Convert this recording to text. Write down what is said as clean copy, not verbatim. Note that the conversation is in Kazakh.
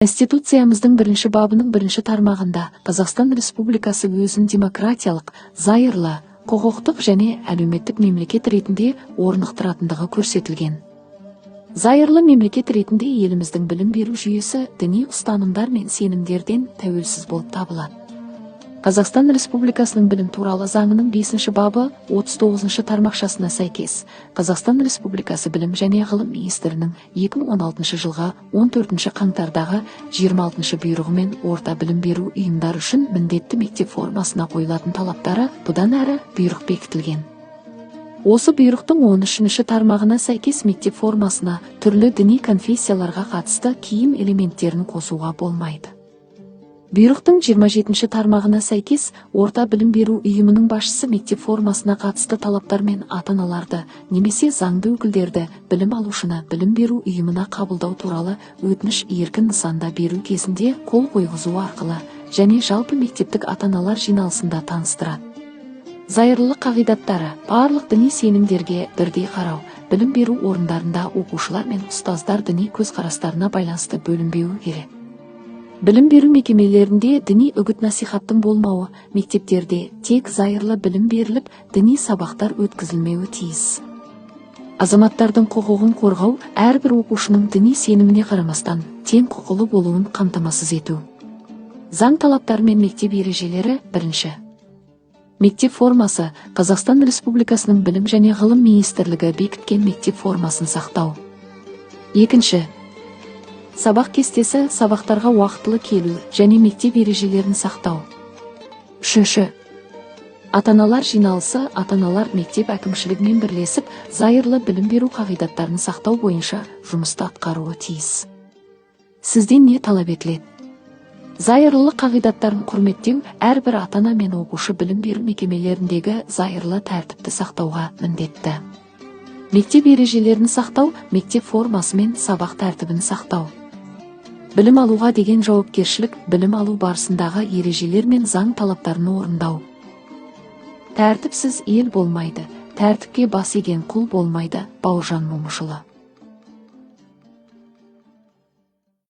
Конституциямыздың бірінші бабының бірінші тармағында Қазақстан Республикасы өзін демократиялық, зайырлы, құқықтық және әлеуметтік мемлекет ретінде орнықтыратындығы көрсетілген. Зайырлы мемлекет ретінде еліміздің білім беру жүйесі діни ұстанымдар мен сенімдерден тәуелсіз болып табылады. Қазақстан Республикасының білім туралы заңының 5 бабы 39 тармақшасына сәйкес, Қазақстан Республикасы білім және ғылым министрінің 2016 жылға 14 қаңтардағы 26 бұйрығымен орта білім беру ұйымдары үшін міндетті мектеп формасына қойылатын талаптары бұдан әрі бұйрық бекітілген. Осы бұйрықтың 13 тармағына сәйкес мектеп формасына түрлі діни конфессияларға қатысты киім элементтерін қосуға болмайды. Бұйрықтың 27 тармағына сәйкес, орта білім беру ұйымының басшысы мектеп формасына қатысты талаптар мен ата-аналарды немесе заңды өкілдерді білім алушыны білім беру ұйымына қабылдау туралы өтініш еркін нысанда беру кезінде қол қойғызу арқылы және жалпы мектептік ата-аналар жиналысында таныстырады. Зайырлылық қағидаттары: барлық діни сенімдерге бірдей қарау, білім беру орындарында оқушылар мен ұстаздар діни көзқарастарына байланысты бөлінбеуі керек. Білім беру мекемелерінде діни үгіт-насихаттың болмауы, мектептерде тек зайырлы білім беріліп, діни сабақтар өткізілмеуі тиіс. Азаматтардың құқығын қорғау, әрбір оқушының діни сеніміне қарамастан тең құқылы болуын қамтамасыз ету. Заң талаптары мен мектеп ережелері. 1. Мектеп формасы Қазақстан Республикасының білім және ғылым министрлігі бекіткен мектеп формасын сақтау. 2. Сабақ кестесі, сабақтарға уақытылы келу және мектеп ережелерін сақтау. 3. Ата-аналар жиналысы, ата-аналар мектеп әкімшілігімен бірлесіп, зайырлы білім беру қағидаттарын сақтау бойынша жұмысты атқаруы тиіс. Сізден не талап етіледі? Зайырлылық қағидаттарын құрметтеу, әрбір ата-ана мен оқушы білім беру мекемелеріндегі зайырлы тәртіпті сақтауға міндетті. Мектеп ережелерін сақтау, мектеп формасы мен сабақ тәртібін сақтау. Білім алуға деген жауапкершілік, білім алу барысындағы ережелер мен заң талаптарын орындау. Тәртіпсіз ел болмайды, тәртіпке бас иген құл болмайды. Бауыржан Момышұлы.